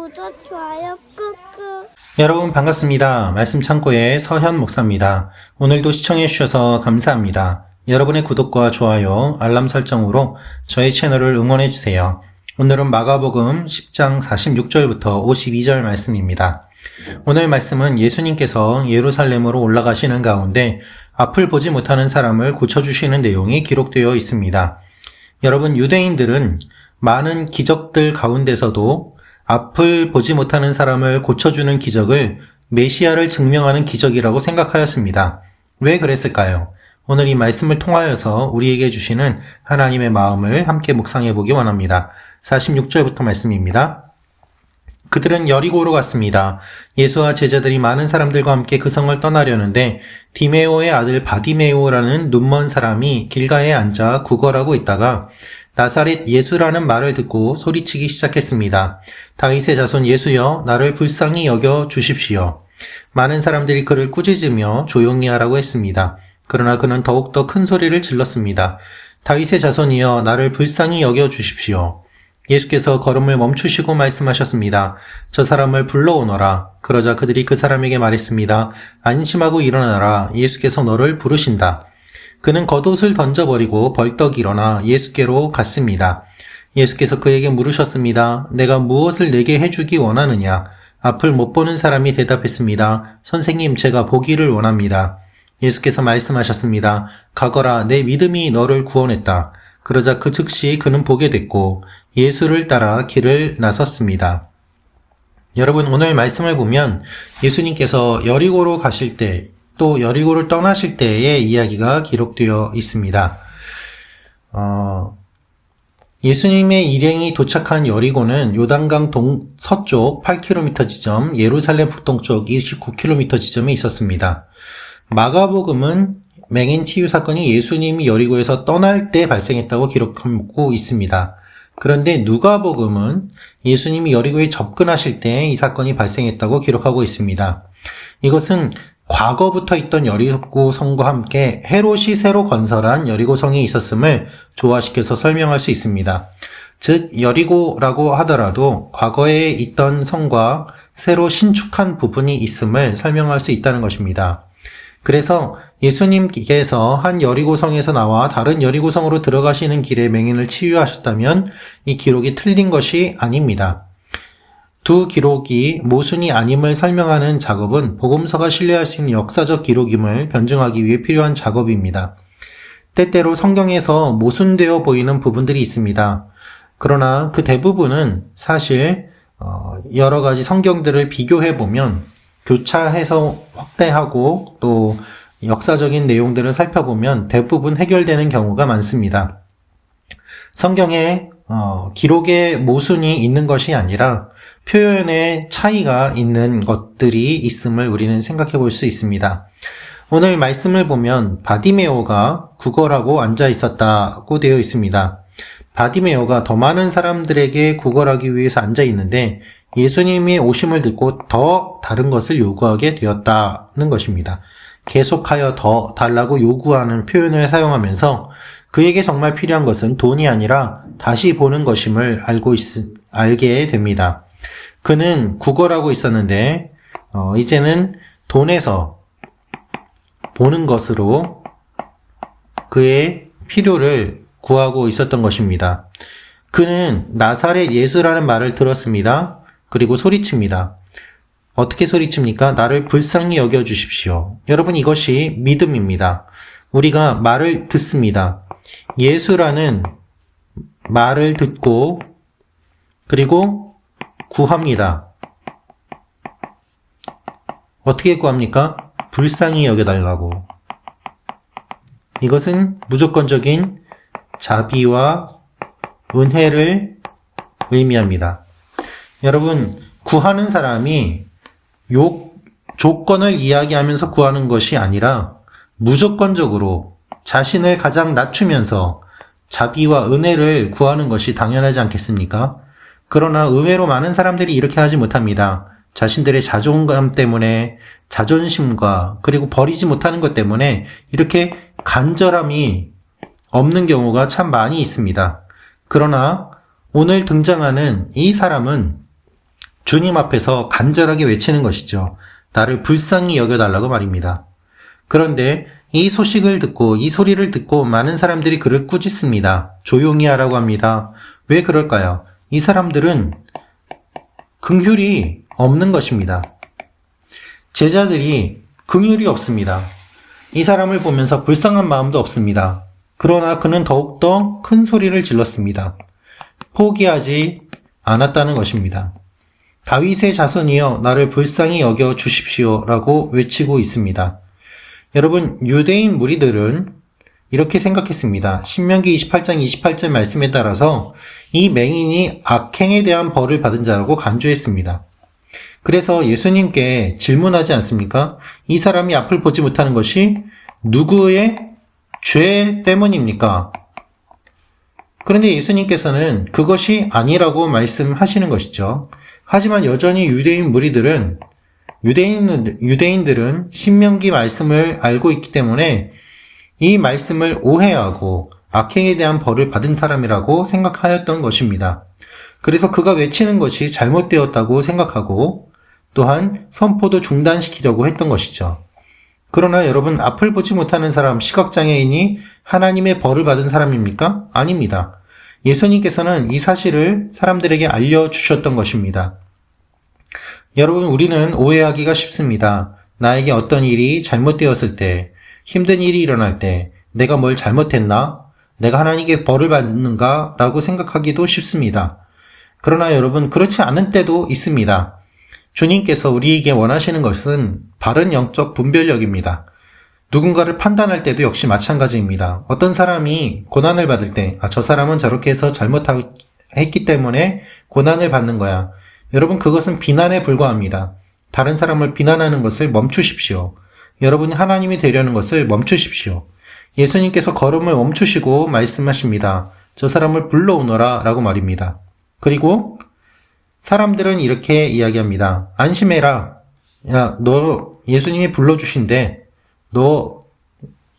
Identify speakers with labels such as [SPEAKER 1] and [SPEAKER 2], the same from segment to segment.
[SPEAKER 1] 구독, 좋아요 꾹꾹.
[SPEAKER 2] 여러분 반갑습니다. 말씀 창고의 서현 목사입니다. 오늘도 시청해 주셔서 감사합니다. 여러분의 구독과 좋아요, 알람 설정으로 저희 채널을 응원해 주세요. 오늘은 마가복음 10장 46절부터 52절 말씀입니다. 오늘 말씀은 예수님께서 예루살렘으로 올라가시는 가운데 앞을 보지 못하는 사람을 고쳐주시는 내용이 기록되어 있습니다. 여러분, 유대인들은 많은 기적들 가운데서도 앞을 보지 못하는 사람을 고쳐주는 기적을 메시아를 증명하는 기적이라고 생각하였습니다. 왜 그랬을까요? 오늘 이 말씀을 통하여서 우리에게 주시는 하나님의 마음을 함께 묵상해 보기 원합니다. 46절부터 말씀입니다. 그들은 여리고로 갔습니다. 예수와 제자들이 많은 사람들과 함께 그 성을 떠나려는데 디메오의 아들 바디메오라는 눈먼 사람이 길가에 앉아 구걸하고 있다가 나사렛 예수라는 말을 듣고 소리치기 시작했습니다. 다윗의 자손 예수여, 나를 불쌍히 여겨 주십시오. 많은 사람들이 그를 꾸짖으며 조용히 하라고 했습니다. 그러나 그는 더욱더 큰 소리를 질렀습니다. 다윗의 자손이여, 나를 불쌍히 여겨 주십시오. 예수께서 걸음을 멈추시고 말씀하셨습니다. 저 사람을 불러오너라. 그러자 그들이 그 사람에게 말했습니다. 안심하고 일어나라. 예수께서 너를 부르신다. 그는 겉옷을 던져버리고 벌떡 일어나 예수께로 갔습니다. 예수께서 그에게 물으셨습니다. 내가 무엇을 내게 해주기 원하느냐? 앞을 못 보는 사람이 대답했습니다. 선생님, 제가 보기를 원합니다. 예수께서 말씀하셨습니다. 가거라, 내 믿음이 너를 구원했다. 그러자 그 즉시 그는 보게 됐고 예수를 따라 길을 나섰습니다. 여러분, 오늘 말씀을 보면 예수님께서 여리고로 가실 때, 또 여리고를 떠나실 때의 이야기가 기록되어 있습니다. 예수님의 일행이 도착한 여리고는 요단강 서쪽 8km 지점, 예루살렘 북동쪽 29km 지점에 있었습니다. 마가복음은 맹인 치유 사건이 예수님이 여리고에서 떠날 때 발생했다고 기록하고 있습니다. 그런데 누가복음은 예수님이 여리고에 접근하실 때 이 사건이 발생했다고 기록하고 있습니다. 이것은 과거부터 있던 여리고 성과 함께 헤롯이 새로 건설한 여리고 성이 있었음을 조화시켜서 설명할 수 있습니다. 즉, 여리고라고 하더라도 과거에 있던 성과 새로 신축한 부분이 있음을 설명할 수 있다는 것입니다. 그래서 예수님께서 한 여리고성에서 나와 다른 여리고성으로 들어가시는 길에 맹인을 치유하셨다면 이 기록이 틀린 것이 아닙니다. 두 기록이 모순이 아님을 설명하는 작업은 복음서가 신뢰할 수 있는 역사적 기록임을 변증하기 위해 필요한 작업입니다. 때때로 성경에서 모순되어 보이는 부분들이 있습니다. 그러나 그 대부분은 사실 여러 가지 성경들을 비교해보면 교차해서 확대하고 또 역사적인 내용들을 살펴보면 대부분 해결되는 경우가 많습니다. 성경에 기록의 모순이 있는 것이 아니라 표현의 차이가 있는 것들이 있음을 우리는 생각해 볼 수 있습니다. 오늘 말씀을 보면 바디메오가 구걸하고 앉아 있었다고 되어 있습니다. 바디메오가 더 많은 사람들에게 구걸하기 위해서 앉아 있는데 예수님의 오심을 듣고 더 다른 것을 요구하게 되었다는 것입니다. 계속하여 더 달라고 요구하는 표현을 사용하면서 그에게 정말 필요한 것은 돈이 아니라 다시 보는 것임을 알게 됩니다. 그는 구걸하고 있었는데 이제는 돈에서 보는 것으로 그의 필요를 구하고 있었던 것입니다. 그는 나사렛 예수라는 말을 들었습니다. 그리고 소리칩니다. 어떻게 소리칩니까? 나를 불쌍히 여겨주십시오. 여러분, 이것이 믿음입니다. 우리가 말을 듣습니다. 예수라는 말을 듣고 그리고 구합니다. 어떻게 구합니까? 불쌍히 여겨달라고. 이것은 무조건적인 자비와 은혜를 의미합니다. 여러분, 구하는 사람이 조건을 이야기하면서 구하는 것이 아니라 무조건적으로 자신을 가장 낮추면서 자비와 은혜를 구하는 것이 당연하지 않겠습니까? 그러나 의외로 많은 사람들이 이렇게 하지 못합니다. 자신들의 자존감 때문에, 자존심과 그리고 버리지 못하는 것 때문에 이렇게 간절함이 없는 경우가 참 많이 있습니다. 그러나 오늘 등장하는 이 사람은 주님 앞에서 간절하게 외치는 것이죠. 나를 불쌍히 여겨달라고 말입니다. 그런데 이 소식을 듣고 이 소리를 듣고 많은 사람들이 그를 꾸짖습니다. 조용히 하라고 합니다. 왜 그럴까요? 이 사람들은 긍휼이 없는 것입니다. 제자들이 긍휼이 없습니다. 이 사람을 보면서 불쌍한 마음도 없습니다. 그러나 그는 더욱더 큰 소리를 질렀습니다. 포기하지 않았다는 것입니다. 다윗의 자손이여 나를 불쌍히 여겨 주십시오 라고 외치고 있습니다. 여러분, 유대인 무리들은 이렇게 생각했습니다. 신명기 28장 28절 말씀에 따라서 이 맹인이 악행에 대한 벌을 받은 자라고 간주했습니다. 그래서 예수님께 질문하지 않습니까? 이 사람이 앞을 보지 못하는 것이 누구의 죄 때문입니까? 그런데 예수님께서는 그것이 아니라고 말씀하시는 것이죠. 하지만 여전히 유대인들은 신명기 말씀을 알고 있기 때문에 이 말씀을 오해하고 악행에 대한 벌을 받은 사람이라고 생각하였던 것입니다. 그래서 그가 외치는 것이 잘못되었다고 생각하고 또한 선포도 중단시키려고 했던 것이죠. 그러나 여러분, 앞을 보지 못하는 사람, 시각장애인이 하나님의 벌을 받은 사람입니까? 아닙니다. 예수님께서는 이 사실을 사람들에게 알려주셨던 것입니다. 여러분, 우리는 오해하기가 쉽습니다. 나에게 어떤 일이 잘못되었을 때, 힘든 일이 일어날 때, 내가 뭘 잘못했나? 내가 하나님께 벌을 받는가? 라고 생각하기도 쉽습니다. 그러나 여러분, 그렇지 않은 때도 있습니다. 주님께서 우리에게 원하시는 것은 바른 영적 분별력입니다. 누군가를 판단할 때도 역시 마찬가지입니다. 어떤 사람이 고난을 받을 때, 저 사람은 저렇게 해서 잘못했기 때문에 고난을 받는 거야. 여러분, 그것은 비난에 불과합니다. 다른 사람을 비난하는 것을 멈추십시오. 여러분이 하나님이 되려는 것을 멈추십시오. 예수님께서 걸음을 멈추시고 말씀하십니다. 저 사람을 불러오너라 라고 말입니다. 그리고 사람들은 이렇게 이야기합니다. 안심해라. 야, 너 예수님이 불러주신대. 너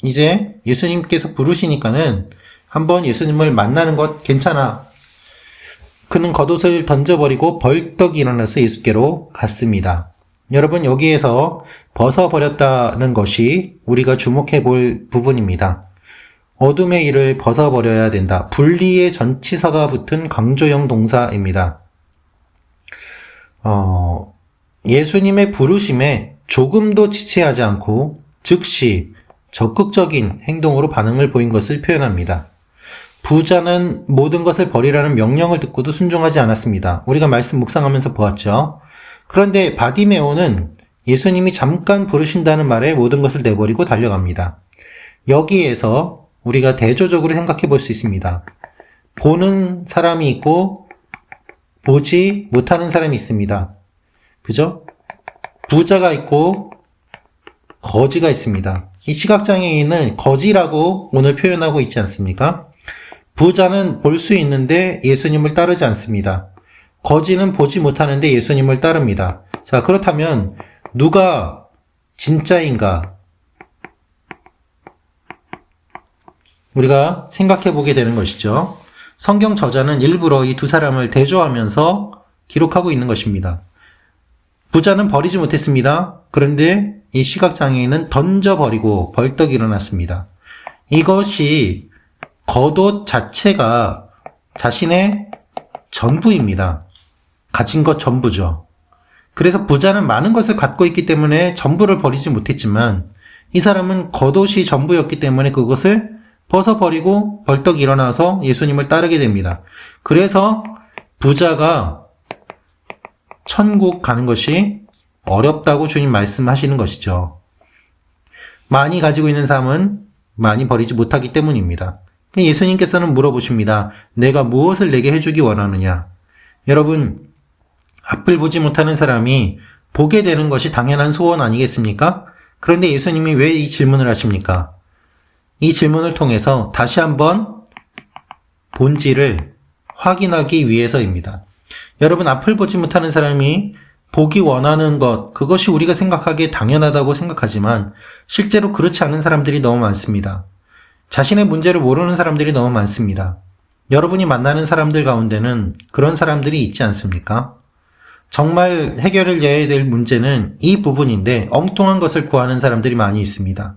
[SPEAKER 2] 이제 예수님께서 부르시니까는 한번 예수님을 만나는 것 괜찮아. 그는 겉옷을 던져버리고 벌떡 일어나서 예수께로 갔습니다. 여러분, 여기에서 벗어버렸다는 것이 우리가 주목해 볼 부분입니다. 어둠의 일을 벗어버려야 된다. 분리의 전치사가 붙은 강조형 동사입니다. 예수님의 부르심에 조금도 지체하지 않고 즉시 적극적인 행동으로 반응을 보인 것을 표현합니다. 부자는 모든 것을 버리라는 명령을 듣고도 순종하지 않았습니다. 우리가 말씀 묵상하면서 보았죠. 그런데 바디메오는 예수님이 잠깐 부르신다는 말에 모든 것을 내버리고 달려갑니다. 여기에서 우리가 대조적으로 생각해 볼 수 있습니다. 보는 사람이 있고 보지 못하는 사람이 있습니다. 그죠? 부자가 있고 거지가 있습니다. 이 시각장애인은 거지라고 오늘 표현하고 있지 않습니까? 부자는 볼 수 있는데 예수님을 따르지 않습니다. 거지는 보지 못하는데 예수님을 따릅니다. 자, 그렇다면 누가 진짜인가? 우리가 생각해 보게 되는 것이죠. 성경 저자는 일부러 이 두 사람을 대조하면서 기록하고 있는 것입니다. 부자는 버리지 못했습니다. 그런데 이 시각장애인은 던져버리고 벌떡 일어났습니다. 이것이 겉옷 자체가 자신의 전부입니다. 가진 것 전부죠. 그래서 부자는 많은 것을 갖고 있기 때문에 전부를 버리지 못했지만 이 사람은 겉옷이 전부였기 때문에 그것을 벗어버리고 벌떡 일어나서 예수님을 따르게 됩니다. 그래서 부자가 천국 가는 것이 어렵다고 주님 말씀하시는 것이죠. 많이 가지고 있는 사람은 많이 버리지 못하기 때문입니다. 예수님께서는 물어보십니다. 내가 무엇을 내게 해주기 원하느냐? 여러분, 앞을 보지 못하는 사람이 보게 되는 것이 당연한 소원 아니겠습니까? 그런데 예수님이 왜 이 질문을 하십니까? 이 질문을 통해서 다시 한번 본질을 확인하기 위해서입니다. 여러분, 앞을 보지 못하는 사람이 보기 원하는 것, 그것이 우리가 생각하기에 당연하다고 생각하지만 실제로 그렇지 않은 사람들이 너무 많습니다. 자신의 문제를 모르는 사람들이 너무 많습니다. 여러분이 만나는 사람들 가운데는 그런 사람들이 있지 않습니까? 정말 해결을 해야 될 문제는 이 부분인데 엉뚱한 것을 구하는 사람들이 많이 있습니다.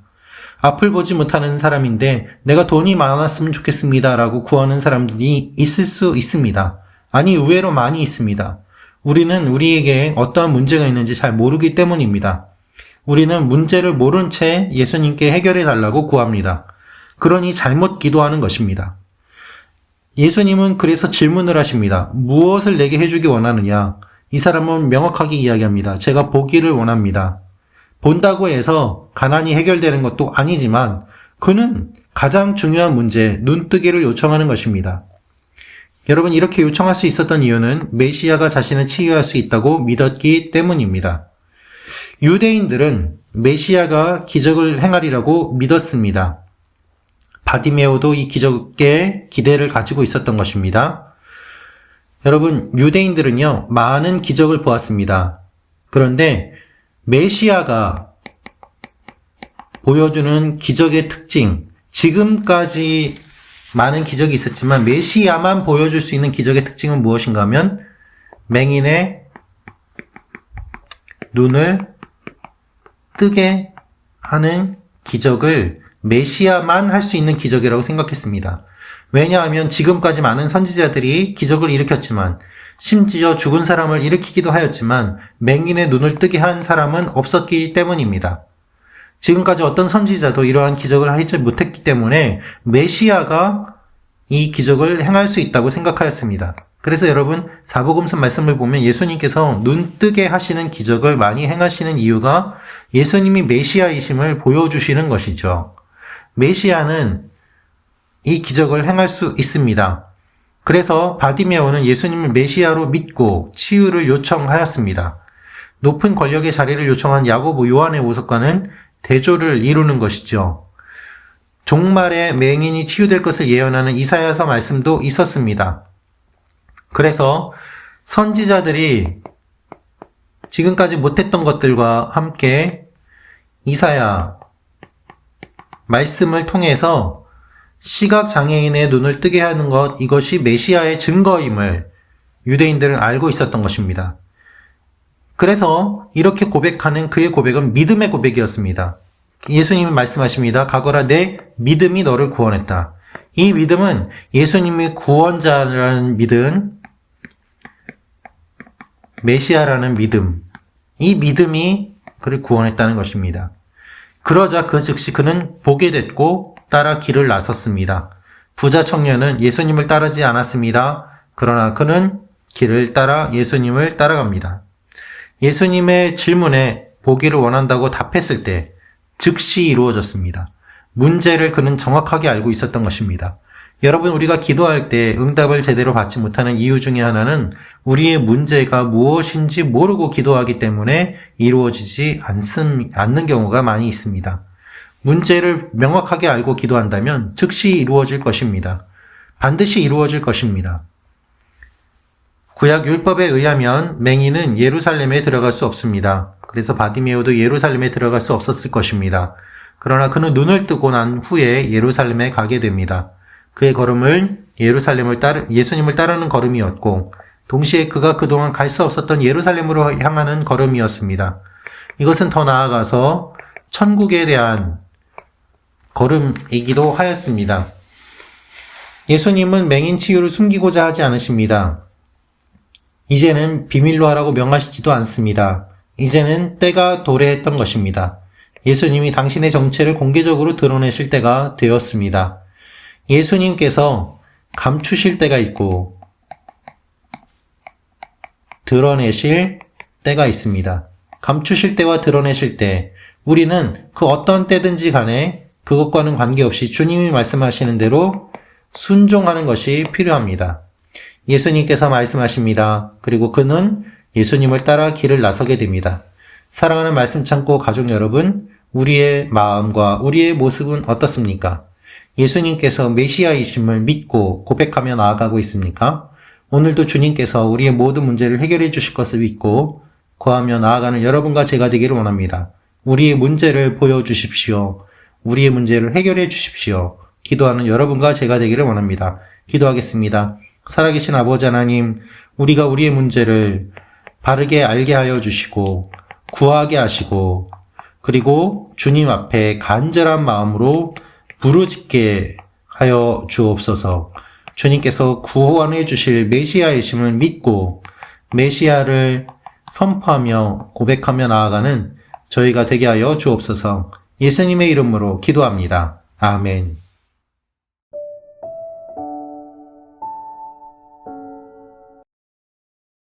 [SPEAKER 2] 앞을 보지 못하는 사람인데 내가 돈이 많았으면 좋겠습니다 라고 구하는 사람들이 있을 수 있습니다. 아니, 의외로 많이 있습니다. 우리는 우리에게 어떠한 문제가 있는지 잘 모르기 때문입니다. 우리는 문제를 모른 채 예수님께 해결해 달라고 구합니다. 그러니 잘못 기도하는 것입니다. 예수님은 그래서 질문을 하십니다. 무엇을 내게 해주기 원하느냐? 이 사람은 명확하게 이야기합니다. 제가 보기를 원합니다. 본다고 해서 가난이 해결되는 것도 아니지만 그는 가장 중요한 문제, 눈뜨기를 요청하는 것입니다. 여러분, 이렇게 요청할 수 있었던 이유는 메시아가 자신을 치유할 수 있다고 믿었기 때문입니다. 유대인들은 메시아가 기적을 행하리라고 믿었습니다. 바디메오도 이 기적에 기대를 가지고 있었던 것입니다. 여러분, 유대인들은요, 많은 기적을 보았습니다. 그런데 메시아가 보여주는 기적의 특징, 지금까지 많은 기적이 있었지만 메시아만 보여줄 수 있는 기적의 특징은 무엇인가 하면 맹인의 눈을 뜨게 하는 기적을 메시아만 할 수 있는 기적이라고 생각했습니다. 왜냐하면 지금까지 많은 선지자들이 기적을 일으켰지만 심지어 죽은 사람을 일으키기도 하였지만 맹인의 눈을 뜨게 한 사람은 없었기 때문입니다. 지금까지 어떤 선지자도 이러한 기적을 하지 못했기 때문에 메시아가 이 기적을 행할 수 있다고 생각하였습니다. 그래서 여러분, 사복음서 말씀을 보면 예수님께서 눈 뜨게 하시는 기적을 많이 행하시는 이유가 예수님이 메시아이심을 보여주시는 것이죠. 메시아는 이 기적을 행할 수 있습니다. 그래서 바디메오는 예수님을 메시아로 믿고 치유를 요청하였습니다. 높은 권력의 자리를 요청한 야고보 요한의 보석과는 대조를 이루는 것이죠. 종말에 맹인이 치유될 것을 예언하는 이사야서 말씀도 있었습니다. 그래서 선지자들이 지금까지 못했던 것들과 함께 이사야 말씀을 통해서 시각장애인의 눈을 뜨게 하는 것, 이것이 메시아의 증거임을 유대인들은 알고 있었던 것입니다. 그래서 이렇게 고백하는 그의 고백은 믿음의 고백이었습니다. 예수님이 말씀하십니다. 가거라, 내 믿음이 너를 구원했다. 이 믿음은 예수님이 구원자라는 믿음, 메시아라는 믿음, 이 믿음이 그를 구원했다는 것입니다. 그러자 그 즉시 그는 보게 됐고 따라 길을 나섰습니다. 부자 청년은 예수님을 따르지 않았습니다. 그러나 그는 길을 따라 예수님을 따라갑니다. 예수님의 질문에 보기를 원한다고 답했을 때 즉시 이루어졌습니다. 문제를 그는 정확하게 알고 있었던 것입니다. 여러분, 우리가 기도할 때 응답을 제대로 받지 못하는 이유 중에 하나는 우리의 문제가 무엇인지 모르고 기도하기 때문에 이루어지지 않는 경우가 많이 있습니다. 문제를 명확하게 알고 기도한다면 즉시 이루어질 것입니다. 반드시 이루어질 것입니다. 구약 율법에 의하면 맹인은 예루살렘에 들어갈 수 없습니다. 그래서 바디메오도 예루살렘에 들어갈 수 없었을 것입니다. 그러나 그는 눈을 뜨고 난 후에 예루살렘에 가게 됩니다. 그의 걸음을 예수님을 따르는 걸음이었고 동시에 그가 그동안 갈 수 없었던 예루살렘으로 향하는 걸음이었습니다. 이것은 더 나아가서 천국에 대한 걸음이기도 하였습니다. 예수님은 맹인 치유를 숨기고자 하지 않으십니다. 이제는 비밀로 하라고 명하시지도 않습니다. 이제는 때가 도래했던 것입니다. 예수님이 당신의 정체를 공개적으로 드러내실 때가 되었습니다. 예수님께서 감추실 때가 있고 드러내실 때가 있습니다. 감추실 때와 드러내실 때, 우리는 그 어떤 때든지 간에 그것과는 관계없이 주님이 말씀하시는 대로 순종하는 것이 필요합니다. 예수님께서 말씀하십니다. 그리고 그는 예수님을 따라 길을 나서게 됩니다. 사랑하는 말씀 창고 가족 여러분, 우리의 마음과 우리의 모습은 어떻습니까? 예수님께서 메시아이심을 믿고 고백하며 나아가고 있습니까? 오늘도 주님께서 우리의 모든 문제를 해결해 주실 것을 믿고 구하며 나아가는 여러분과 제가 되기를 원합니다. 우리의 문제를 보여주십시오. 우리의 문제를 해결해 주십시오. 기도하는 여러분과 제가 되기를 원합니다. 기도하겠습니다. 살아계신 아버지 하나님, 우리가 우리의 문제를 바르게 알게 하여 주시고 구하게 하시고 그리고 주님 앞에 간절한 마음으로 부르짖게 하여 주옵소서. 주님께서 구원해 주실 메시아이심을 믿고 메시아를 선포하며 고백하며 나아가는 저희가 되게 하여 주옵소서. 예수님의 이름으로 기도합니다. 아멘.